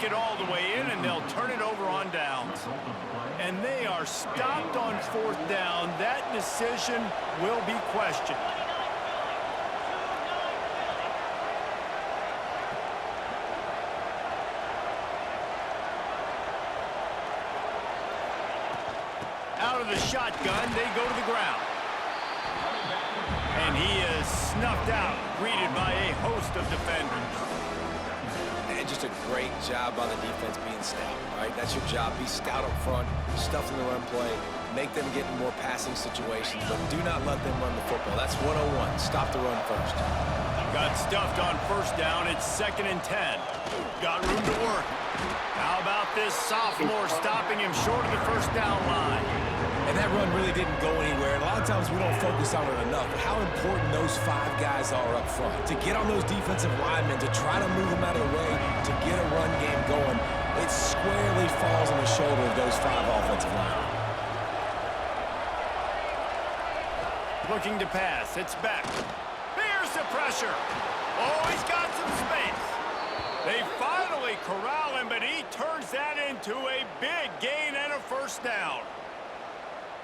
make it all the way in, and they'll turn it over on downs. And they are stopped on fourth down. That decision will be questioned. Out of the shotgun, they go to the ground. And he is snuffed out, greeted by a host of defenders. And just a great job by the defense being stout, right? That's your job. Be stout up front, stuff in the run play, make them get in more passing situations, but do not let them run the football. That's 101. Stop the run first. Got stuffed on first down. It's 2nd and 10. Got room to work. How about this sophomore stopping him short of the first down line? And that run really didn't go anywhere. And a lot of times we don't focus on it enough. But how important those 5 guys are up front. To get on those defensive linemen, to try to move them out of the way, to get a run game going, it squarely falls on the shoulder of those 5 offensive linemen. Looking to pass. It's back. Here's the pressure. Oh, he's got some space. They finally corral him, but he turns that into a big gain and a first down.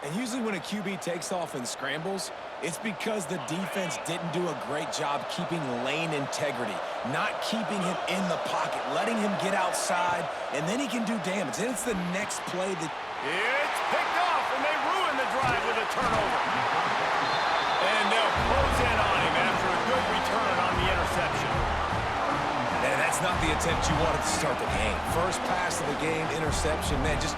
And usually when a QB takes off and scrambles, it's because the defense didn't do a great job keeping lane integrity, not keeping him in the pocket, letting him get outside, and then he can do damage. And it's the next play that... It's picked off, and they ruin the drive with a turnover. And they'll close in on him after a good return on the interception. Man, that's not the attempt you wanted to start the game. First pass of the game, interception. Man, just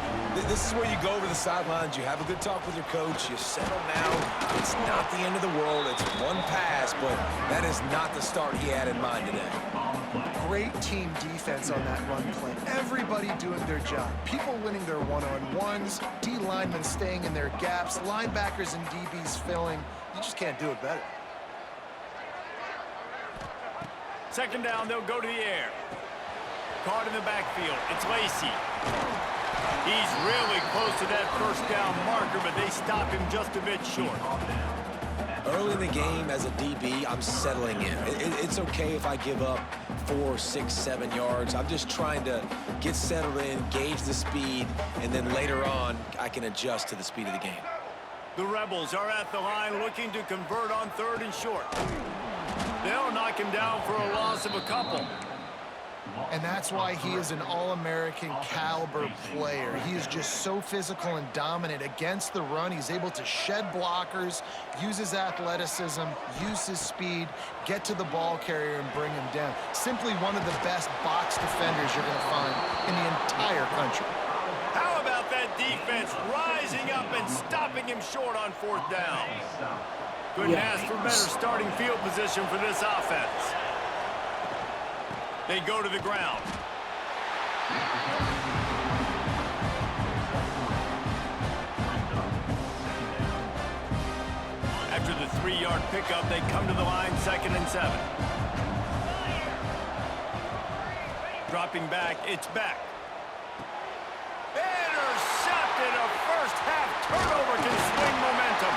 this is where you go over the sidelines. You have a good talk with your coach. You settle down. It's not the end of the world. It's one pass, but that is not the start he had in mind today. Great team defense on that run play. Everybody doing their job. People winning their one-on-ones, D linemen staying in their gaps, linebackers and DBs filling. You just can't do it better. 2nd down, they'll go to the air. Caught in the backfield. It's Lacy. He's really close to that first down marker, but they stop him just a bit short. Early in the game, as a DB, I'm settling in. It's okay if I give up 4, 6, 7 yards. I'm just trying to get settled in, gauge the speed, and then later on, I can adjust to the speed of the game. The Rebels are at the line looking to convert on 3rd and short. They'll knock him down for a loss of a couple. And that's why he is an All-American caliber player. He is just so physical and dominant against the run. He's able to shed blockers, use his athleticism, use his speed, get to the ball carrier and bring him down. Simply one of the best box defenders you're going to find in the entire country. How about that defense rising up and stopping him short on 4th down? Couldn't ask for better starting field position for this offense. They go to the ground. After the 3-yard pickup, they come to the line 2nd and 7. Dropping back, it's back. Intercepted. A first-half turnover can swing momentum.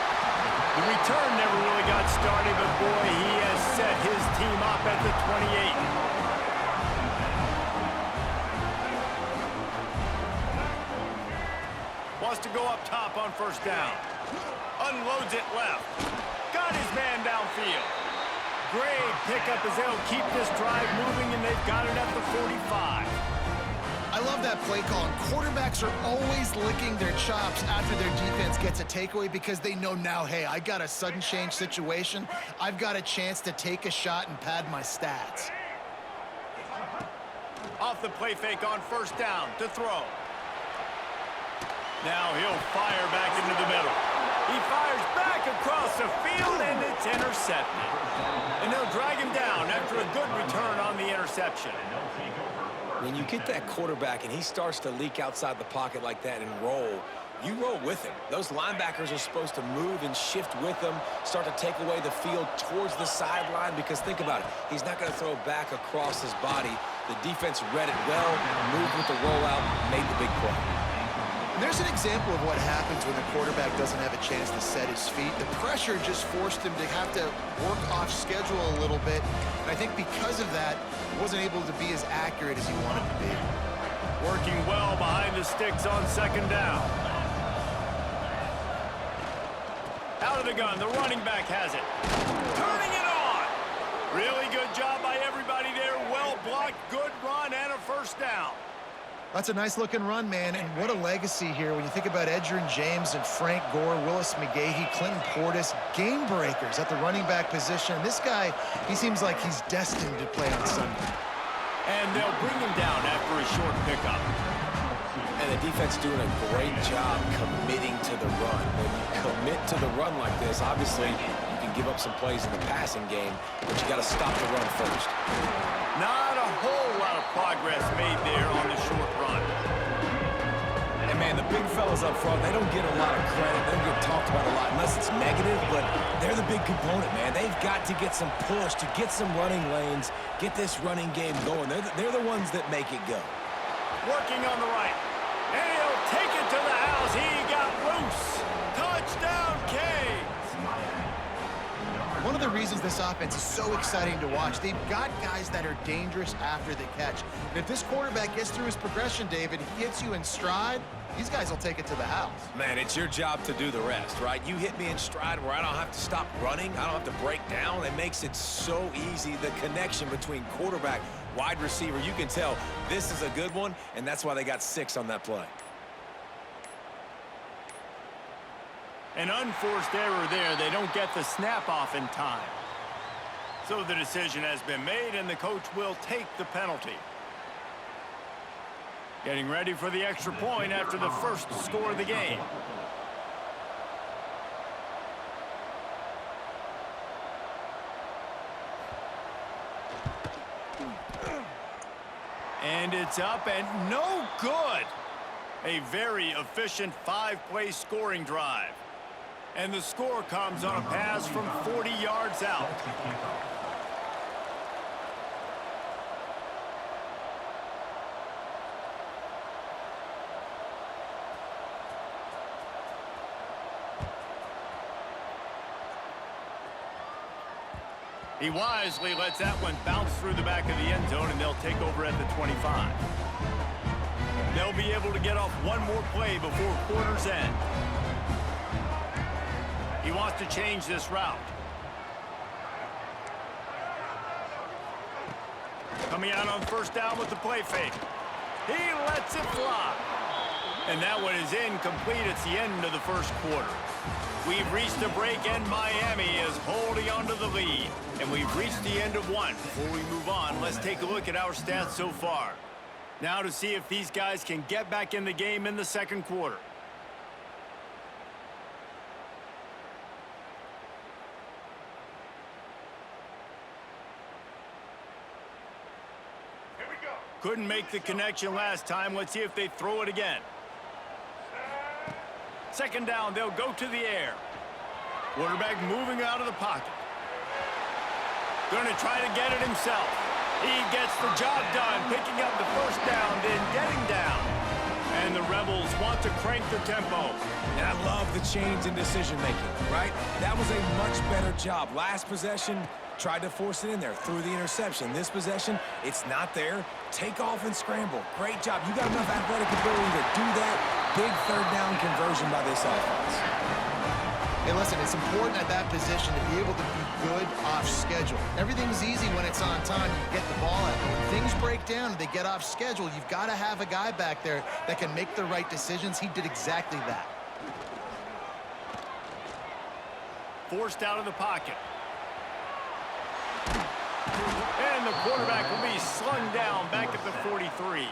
The return never really got started, but boy, he has set his team up at the 28. Wants to go up top on 1st down. Unloads it left. Got his man downfield. Great pickup as they'll keep this drive moving, and they've got it at the 45. I love that play call. Quarterbacks are always licking their chops after their defense gets a takeaway because they know now, hey, I got a sudden change situation. I've got a chance to take a shot and pad my stats. Off the play fake on 1st down to throw. Now he'll fire back into the middle. He fires back across the field, and it's intercepted. And they'll drag him down after a good return on the interception. When you get that quarterback and he starts to leak outside the pocket like that and roll, you roll with him. Those linebackers are supposed to move and shift with him, start to take away the field towards the sideline, because think about it. He's not going to throw back across his body. The defense read it well, moved with the rollout, made the big play. There's an example of what happens when the quarterback doesn't have a chance to set his feet. The pressure just forced him to have to work off schedule a little bit. And I think because of that, he wasn't able to be as accurate as he wanted to be. Working well behind the sticks on second down. Out of the gun, the running back has it. Turning it on. Really good job by everybody there. Well blocked, good run, and a first down. That's a nice-looking run, man, and what a legacy here when you think about Edgerrin James and Frank Gore, Willis McGahee, Clinton Portis, game breakers at the running back position. This guy, he seems like he's destined to play on Sunday. And they'll bring him down after a short pickup. And the defense doing a great job committing to the run. When you commit to the run like this, obviously you can give up some plays in the passing game, but you got to stop the run first. Not a whole lot of progress made there on the short run. And, man, the big fellas up front, they don't get a lot of credit. They don't get talked about a lot unless it's negative, but they're the big component, man. They've got to get some push, to get some running lanes, get this running game going. They're the ones that make it go. Working on the right. And he'll take it to the house. He got loose. Touchdown, Canes. One of the reasons this offense is so exciting to watch, they've got guys that are dangerous after the catch. And if this quarterback gets through his progression, David, he hits you in stride, these guys will take it to the house. Man, it's your job to do the rest, right? You hit me in stride where I don't have to stop running. I don't have to break down. It makes it so easy. The connection between quarterback, wide receiver, you can tell this is a good one, and that's why they got 6 on that play. An unforced error there. They don't get the snap off in time. So the decision has been made, and the coach will take the penalty. Getting ready for the extra point after the first score of the game. And it's up and no good. A very efficient 5-play scoring drive. And the score comes on a pass from 40 yards out. He wisely lets that one bounce through the back of the end zone, and they'll take over at the 25. They'll be able to get off one more play before quarter's end. He wants to change this route. Coming out on first down with the play fake. He lets it fly. And that one is incomplete. It's the end of the first quarter. We've reached the break, and Miami is holding on to the lead. And we've reached the end of one. Before we move on, let's take a look at our stats so far. Now to see if these guys can get back in the game in the second quarter. Couldn't make the connection last time. Let's see if they throw it again. Second down, they'll go to the air. Quarterback moving out of the pocket. Going to try to get it himself. He gets the job done, picking up the first down, then getting down. And the Rebels want to crank the tempo. And I love the change in decision-making, right? That was a much better job. Last possession, tried to force it in there, threw the interception. This possession, it's not there. Take off and scramble. Great job. You got enough athletic ability to do that. Big third down conversion by this offense. Hey, listen, it's important at that position to be able to be good off schedule. Everything's easy when it's on time. You get the ball out. But when things break down and they get off schedule, you've got to have a guy back there that can make the right decisions. He did exactly that. Forced out of the pocket. And the quarterback will be slung down back at the 43.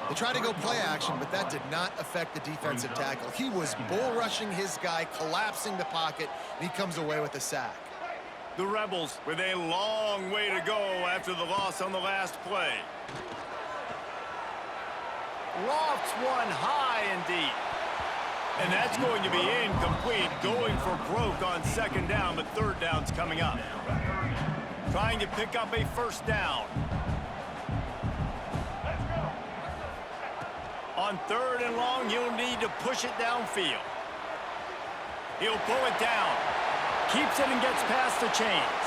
They tried to go play action, but that did not affect the defensive tackle. He was bull rushing his guy, collapsing the pocket, and he comes away with a sack. The Rebels with a long way to go after the loss on the last play. Lofts one high and deep. And that's going to be incomplete, going for broke on second down, but third down's coming up. Trying to pick up a first down. On third and long, he'll need to push it downfield. He'll pull it down. Keeps it and gets past the chains.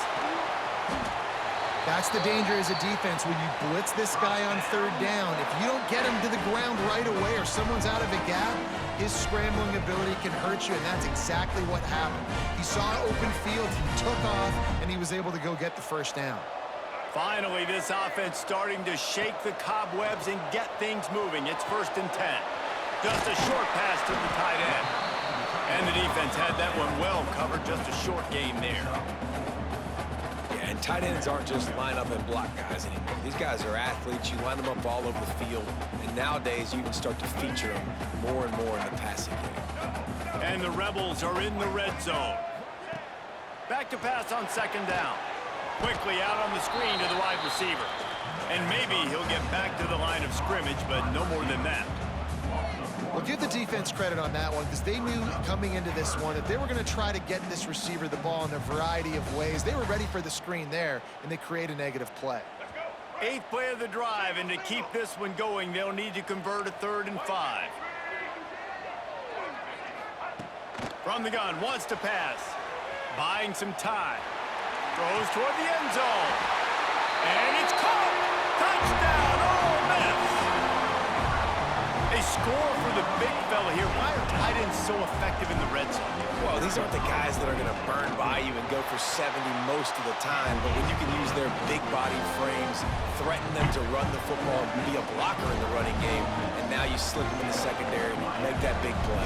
That's the danger as a defense when you blitz this guy on third down. If you don't don't get him to the ground right away or someone's out of a gap, his scrambling ability can hurt you, and that's exactly what happened. He saw an open field, he took off, and he was able to go get the first down. Finally, this offense starting to shake the cobwebs and get things moving. It's 1st and 10. Just a short pass to the tight end. And the defense had that one well covered, just a short game there. Yeah, and tight ends aren't just line up and block guys anymore. These guys are athletes. You line them up all over the field. And nowadays, you can start to feature them more and more in the passing game. And the Rebels are in the red zone. Back to pass on 2nd down. Quickly out on the screen to the wide receiver. And maybe he'll get back to the line of scrimmage, but no more than that. Well, give the defense credit on that one because they knew coming into this one that they were going to try to get this receiver the ball in a variety of ways. They were ready for the screen there, and they create a negative play. 8th play of the drive, and to keep this one going, they'll need to convert a 3rd and 5. From the gun, wants to pass. Buying some time. Throws toward the end zone. And it's caught! Touchdown, Ole Miss! A score for the big fella here. Why are tight ends so effective in the red zone? Well, these aren't the guys that are going to burn by you and go for 70 most of the time, but when you can use their big body frames, threaten them to run the football, be a blocker in the running game, and now you slip them in the secondary and make that big play.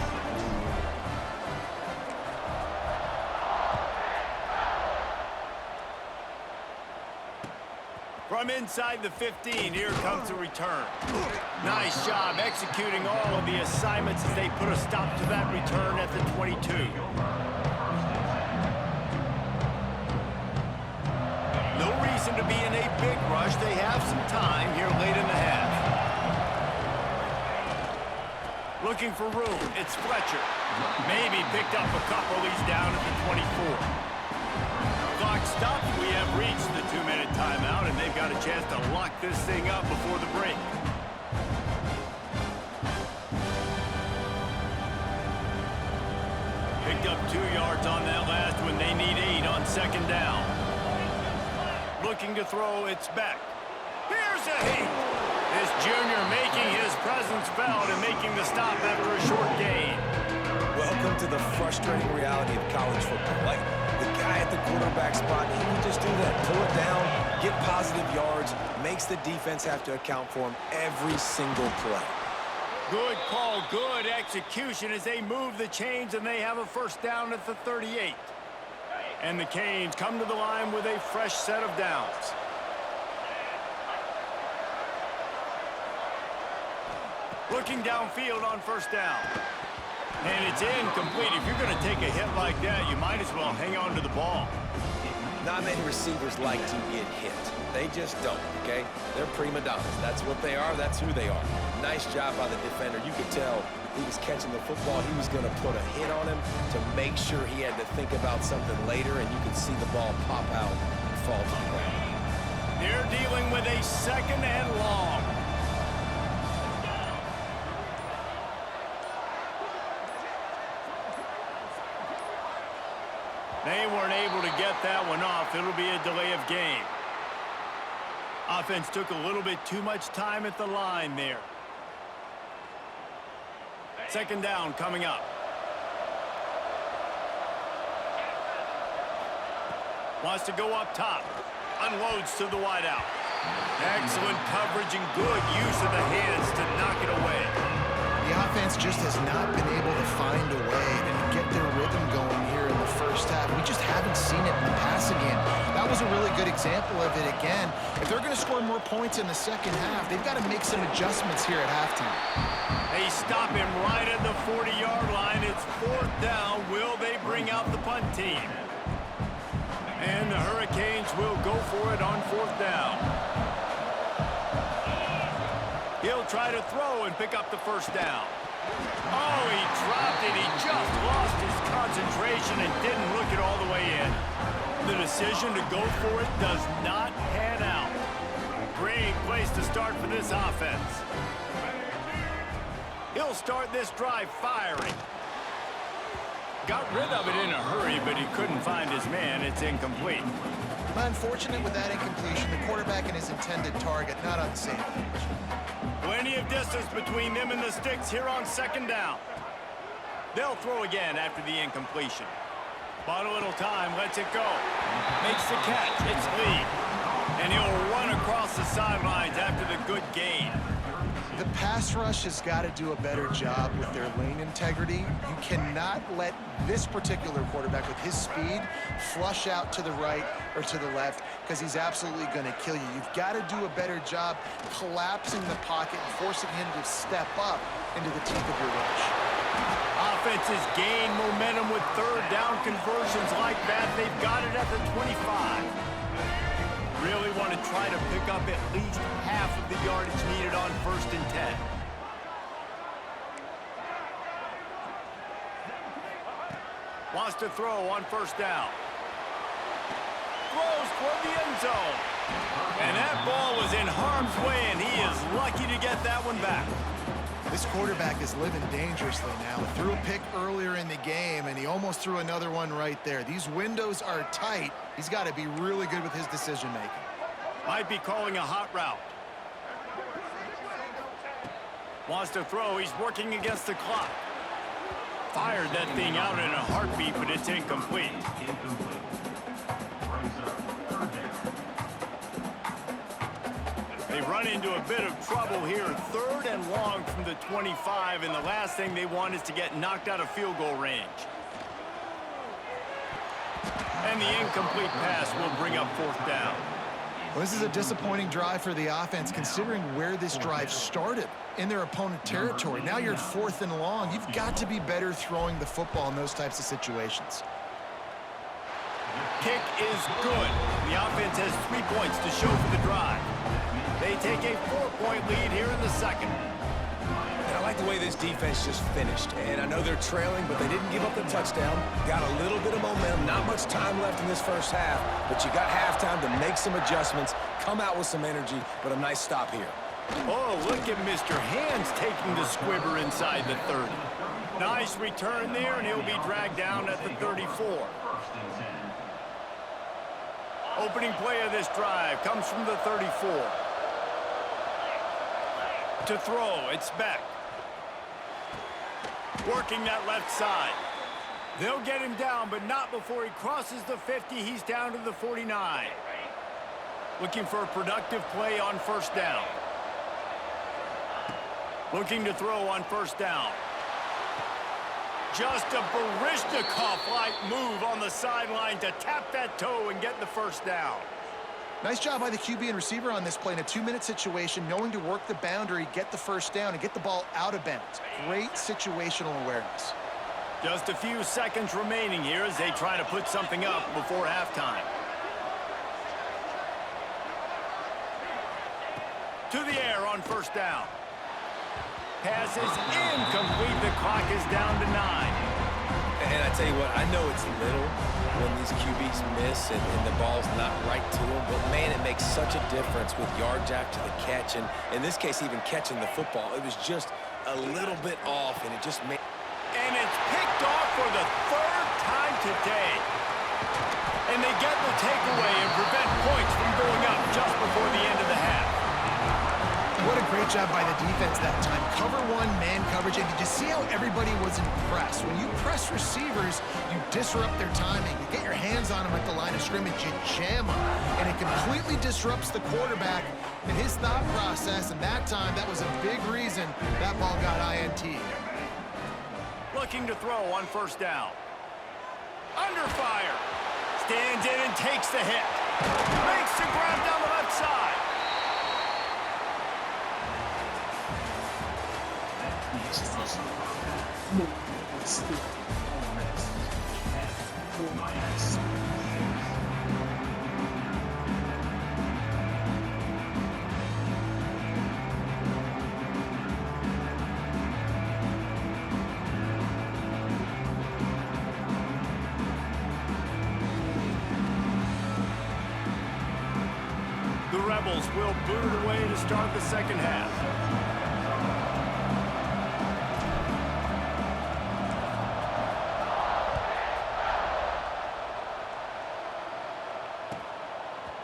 From inside the 15, here comes the return. Nice job executing all of the assignments as they put a stop to that return at the 22. No reason to be in a big rush. They have some time here late in the half. Looking for room. It's Fletcher. Maybe picked up a couple. He's down at the 24. Clock stops. We have reached the 2-minute timeout, and they've got a chance to lock this thing up before the break. Picked up 2 yards on that last one. They need 8 on 2nd down. Looking to throw. It's back. Here's a heat. This junior making his presence felt and making the stop after a short gain. Welcome to the frustrating reality of college football. Like, the guy at the quarterback spot, he can just do that. Pull it down, get positive yards, makes the defense have to account for him every single play. Good call, good execution as they move the chains, and they have a 1st down at the 38. And the Canes come to the line with a fresh set of downs. Looking downfield on 1st down. And it's incomplete. If you're going to take a hit like that, you might as well hang on to the ball. Not many receivers like to get hit. They just don't, okay? They're prima donnas. That's what they are. That's who they are. Nice job by the defender. You could tell he was catching the football. He was going to put a hit on him to make sure he had to think about something later, and you could see the ball pop out and fall to the ground. They're dealing with a 2nd and long. They weren't able to get that one off. It'll be a delay of game. Offense took a little bit too much time at the line there. 2nd down coming up. Wants to go up top. Unloads to the wideout. Excellent coverage and good use of the hands to knock it away. The offense just has not been able to find a way to get their rhythm going here in the 1st half. We just haven't seen it in the passing game. That was a really good example of it again. If they're going to score more points in the 2nd half, they've got to make some adjustments here at halftime. They stop him right at the 40-yard line. It's 4th down. Will they bring out the punt team? And the Hurricanes will go for it on 4th down. He'll try to throw and pick up the 1st down. Oh, he dropped it. He just lost his concentration and didn't look it all the way in. The decision to go for it does not pan out. Great place to start for this offense. He'll start this drive firing. Got rid of it in a hurry, but he couldn't find his man. It's incomplete. Unfortunate with that incompletion. The quarterback and his intended target not on the same page. Plenty of distance between them and the sticks here on second down. They'll throw again after the incompletion. Bought a little time, lets it go. Makes the catch, it's Lee. And he'll run across the sidelines after the good gain. The pass rush has got to do a better job with their lane integrity. You cannot let this particular quarterback with his speed flush out to the right or to the left because he's absolutely going to kill you. You've got to do a better job collapsing the pocket and forcing him to step up into the teeth of your rush. Offenses gain momentum with third down conversions like that. They've got it at the 25. Really want to try to pick up at least half of the yardage needed on 1st and 10. Wants to throw on 1st down. Throws toward the end zone. And that ball was in harm's way, and he is lucky to get that one back. This quarterback is living dangerously now. He threw a pick earlier in the game, and he almost threw another one right there. These windows are tight. He's got to be really good with his decision-making. Might be calling a hot route. Wants to throw. He's working against the clock. Fired that thing out in a heartbeat, but it's incomplete. They run into a bit of trouble here. 3rd and long from the 25, and the last thing they want is to get knocked out of field goal range. And the incomplete pass will bring up 4th down. Well, this is a disappointing drive for the offense considering where this drive started in their opponent territory. Now you're at 4th and long. You've got to be better throwing the football in those types of situations. Kick is good. The offense has 3 points to show for the drive. They take a 4-point lead here in the second. And I like the way this defense just finished. And I know they're trailing, but they didn't give up the touchdown. Got a little bit of momentum. Not much time left in this first half, but you got halftime to make some adjustments, come out with some energy, but a nice stop here. Oh, look at Mr. Hands taking the squibber inside the 30. Nice return there, and he'll be dragged down at the 34. Opening play of this drive comes from the 34. To throw, it's Beck. Working that left side. They'll get him down, but not before he crosses the 50. He's down to the 49. Looking for a productive play on 1st down. Looking to throw on 1st down. Just a Baryshnikov-like move on the sideline to tap that toe and get the 1st down. Nice job by the QB and receiver on this play in a 2-minute situation, knowing to work the boundary, get the 1st down, and get the ball out of bounds. Great situational awareness. Just a few seconds remaining here as they try to put something up before halftime. To the air on 1st down. Pass is incomplete. The clock is down to 9. And I tell you what, I know it's little when these QBs miss and the ball's not right to them, but man, it makes such a difference with yards after the catch, and in this case, even catching the football. It was just a little bit off, and it just made... And it's picked off for the 3rd time today. And they get the takeaway and prevent points from going up just before the end of the half. What a great job by the defense that time. Cover 1, man coverage, and did you see how everybody was impressed? When you press receivers, you disrupt their timing. You get your hands on them at the line of scrimmage, you jam them, and it completely disrupts the quarterback and his thought process, and that time, that was a big reason that ball got INT. Looking to throw on 1st down. Under fire. Stands in and takes the hit. Makes the grab down the left side. The Rebels will boot it away to start the second half.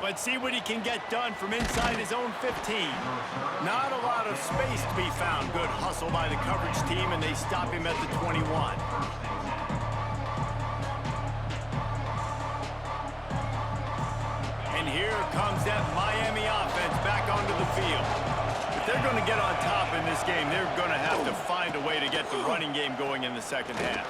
Let's see what he can get done from inside his own 15. Not a lot of space to be found. Good hustle by the coverage team, and they stop him at the 21. And here comes that Miami offense back onto the field. If they're going to get on top in this game, they're going to have to find a way to get the running game going in the second half.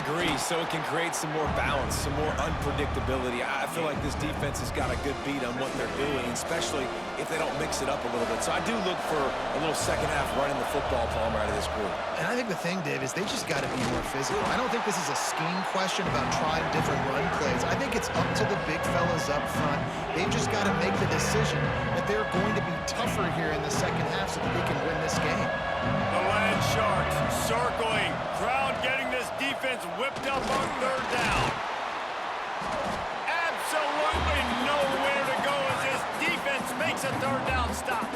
Agree, so it can create some more balance, some more unpredictability. I feel like this defense has got a good beat on what they're doing, especially if they don't mix it up a little bit. So I do look for a little second half running the football, Palmer, out of this group. And I think the thing, Dave, is they just got to be more physical. I don't think this is a scheme question about trying different run plays. I think it's up to the big fellas up front. They've just got to make the decision that they're going to be tougher here in the second half so that they can win this game. The Land Sharks circling. Crowd getting this defense whipped up on third down. Absolutely nowhere to go as this defense makes a third down stop.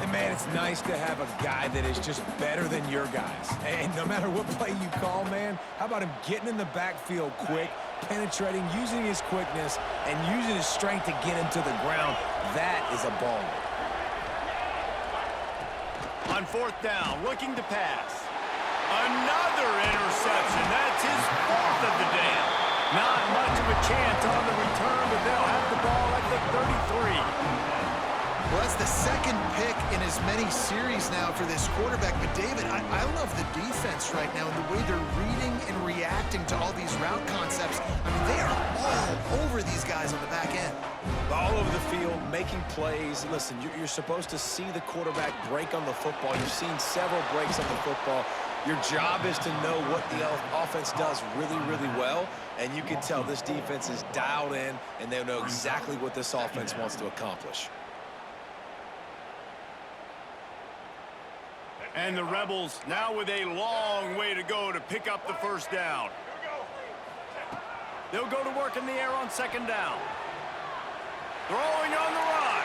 And man, it's nice to have a guy that is just better than your guys. And no matter what play you call, man, how about him getting in the backfield quick, penetrating, using his quickness, and using his strength to get him to the ground? That is a baller. On fourth down, looking to pass. Another interception. That's his fourth of the day. Not much of a chance on the return, but they'll have the ball at the 33. Well, that's the second pick in as many series now for this quarterback. But, David, I love the defense right now and the way they're reading and reacting to all these route concepts. I mean, they are all over these guys on the back end. All over the field, making plays. Listen, you're supposed to see the quarterback break on the football. You've seen several breaks on the football. Your job is to know what the offense does really, really well. And you can tell this defense is dialed in, and they know exactly what this offense wants to accomplish. And the Rebels now with a long way to go to pick up the first down. They'll go to work in the air on second down. Throwing on the run.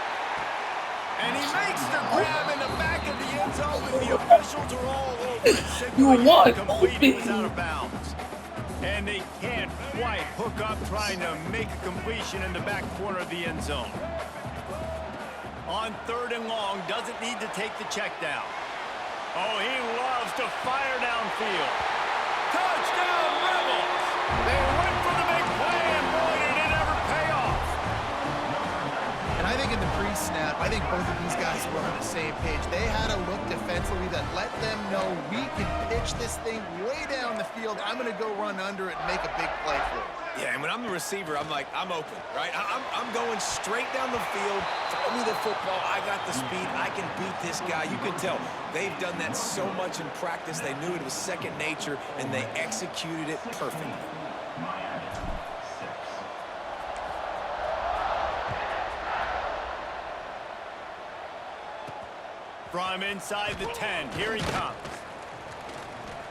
And he makes the grab in the back of the end zone, and the officials are all over it. You want complete. He was out of bounds. And they can't quite hook up trying to make a completion in the back corner of the end zone. On third and long, doesn't need to take the check down. Oh, he loves to fire downfield. Touchdown, Rebels! They went for the big play, and boy, did it ever pay off. And I think in the pre-snap, I think both of these guys were on the same page. They had a look defensively that let them know we can pitch this thing way down the field. I'm going to go run under it and make a big play for it. Yeah, and when I'm the receiver, I'm like, I'm open, right? I'm going straight down the field. Throw me the football. I got the speed. I can beat this guy. You can tell they've done that so much in practice. They knew it was second nature, and they executed it perfectly. From inside the 10, here he comes.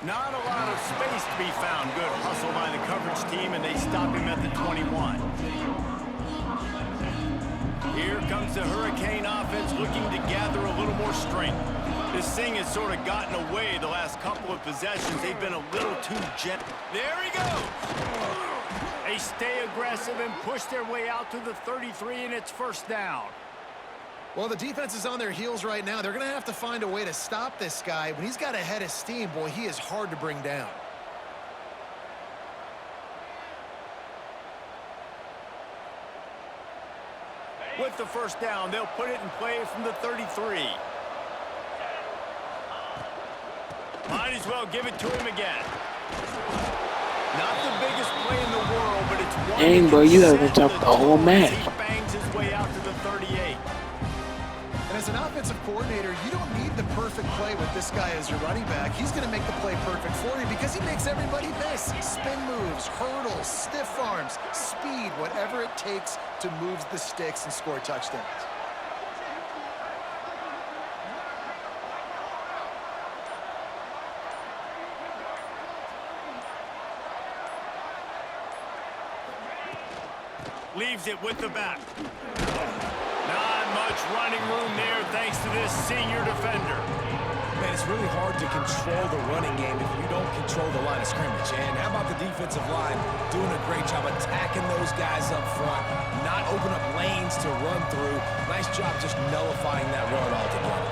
Not a lot of space to be found. Good hustle by the coverage team, and they stop him at the 21. Here comes the Hurricane offense looking to gather a little more strength. This thing has sort of gotten away the last couple of possessions. They've been a little too gentle. There he goes. They stay aggressive and push their way out to the 33, and it's first down. Well, the defense is on their heels right now. They're going to have to find a way to stop this guy. When he's got a head of steam, boy, he is hard to bring down. With the first down, they'll put it in play from the 33. Might as well give it to him again. Not the biggest play in the world, but it's one. Dang, bro, you haven't talked the whole match. He bangs his way out to the 38. And as an offensive coordinator, you don't need the perfect play with this guy as your running back. He's going to make the play perfect for you because he makes everybody miss. Spin moves, hurdles, stiff arms, speed, whatever it takes to move the sticks and score touchdowns. Leaves it with the back. Not much running room there thanks to this senior defender. Man, it's really hard to control the running game if you don't control the line of scrimmage. And how about the defensive line doing a great job attacking those guys up front, not open up lanes to run through. Nice job just nullifying that run altogether.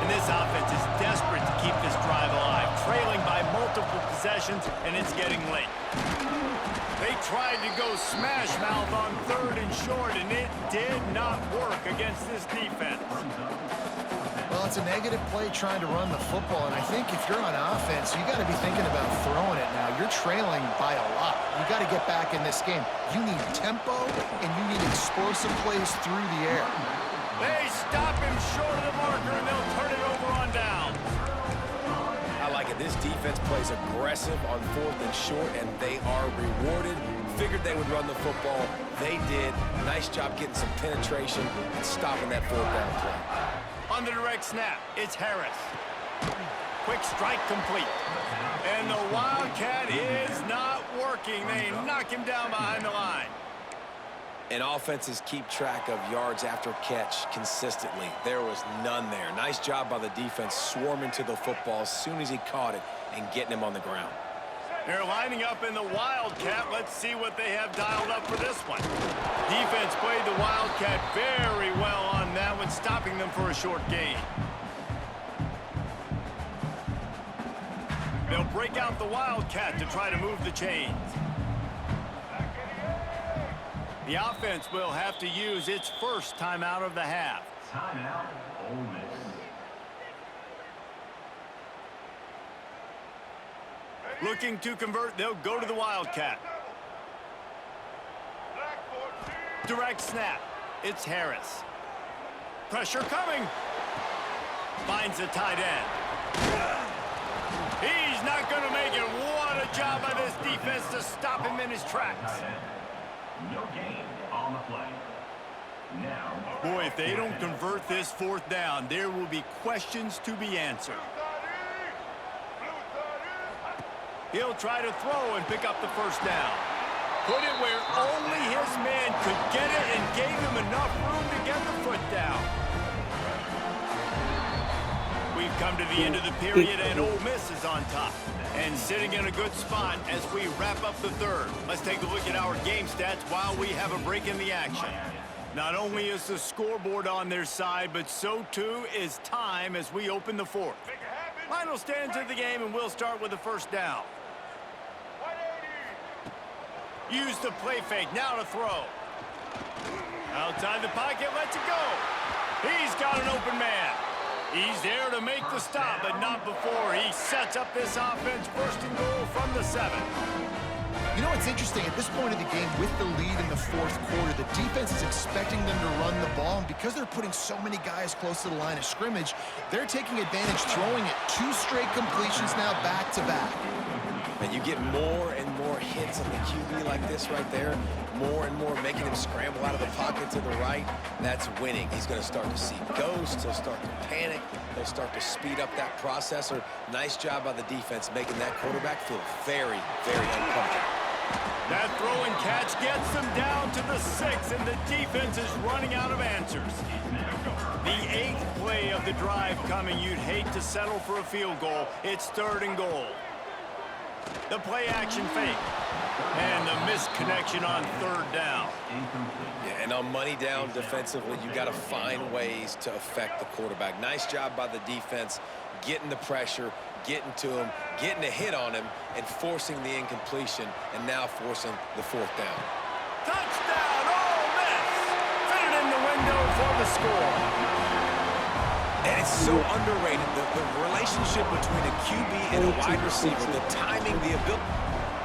And this offense is desperate to keep this drive alive, trailing by multiple possessions, and it's getting late. They tried to go smash mouth on 3rd and short, and it did not work against this defense. Well, it's a negative play trying to run the football, and I think if you're on offense, you got to be thinking about throwing it now. You're trailing by a lot. You got to get back in this game. You need tempo, and you need explosive plays through the air. They stop him short of the marker, and they'll turn it over on down. I like it. This defense plays aggressive on 4th and short, and they are rewarded. Figured they would run the football. They did. Nice job getting some penetration and stopping that 4th down play. On the direct snap, it's Harris. Quick strike complete. And the Wildcat is not working. They knock him down behind the line. And offenses keep track of yards after catch consistently. There was none there. Nice job by the defense swarming to the football as soon as he caught it and getting him on the ground. They're lining up in the Wildcat. Let's see what they have dialed up for this one. Defense played the Wildcat very well on that one, stopping them for a short gain. They'll break out the Wildcat to try to move the chains. The offense will have to use its first timeout of the half. Timeout, Ole Miss. Looking to convert, they'll go to the Wildcat. Direct snap. It's Harris. Pressure coming. Finds the tight end. He's not going to make it. What a job by this defense to stop him in his tracks. No gain on the play. Now, Boy, if they don't convert this 4th down, there will be questions to be answered. He'll try to throw and pick up the 1st down. Put it where only his man could get it and gave him enough room to get the foot down. We've come to the end of the period, and Ole Miss is on top. And sitting in a good spot as we wrap up the 3rd. Let's take a look at our game stats while we have a break in the action. Not only is the scoreboard on their side, but so too is time as we open the 4th. Final stands of the game, and we'll start with the 1st down. Use the play fake, now to throw. Outside the pocket, lets it go. He's got an open man. He's there to make the stop, but not before he sets up this offense 1st and goal from the 7. You know what's interesting? At this point of the game, with the lead in the 4th quarter, the defense is expecting them to run the ball, and because they're putting so many guys close to the line of scrimmage, they're taking advantage, throwing it 2 straight completions now back-to-back. And you get more and more hits on the QB like this right there, more and more making him scramble out of the pocket to the right. That's winning. He's going to start to see ghosts. He'll start to panic. He'll start to speed up that processor. Nice job by the defense making that quarterback feel very, very uncomfortable. That throw and catch gets them down to the 6, and the defense is running out of answers. The 8th play of the drive coming. You'd hate to settle for a field goal. It's 3rd and goal. The play action fake. And the misconnection on 3rd down. Yeah, and on money down defensively, you got to find ways to affect the quarterback. Nice job by the defense, getting the pressure, getting to him, getting a hit on him, and forcing the incompletion, and now forcing the 4th down. Touchdown, Ole Miss! Fit it in the window for the score. And it's so underrated, the relationship between a QB and a wide receiver, the timing, the ability.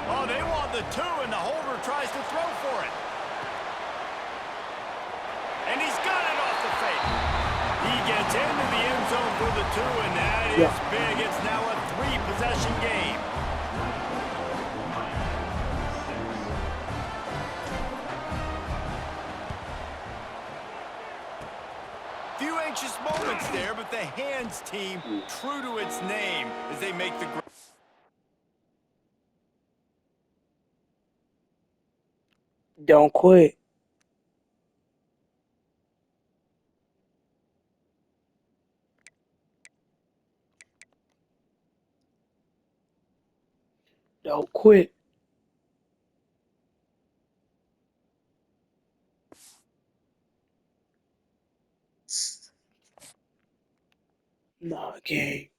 Oh, they want the 2, and the holder tries to throw for it. And he's got it off the fake. He gets into the end zone for the 2, and that is big. It's now a 3-possession game. Few anxious moments there, but the Hands team true to its name as they make the... Don't quit. Don't quit. Nah, gang.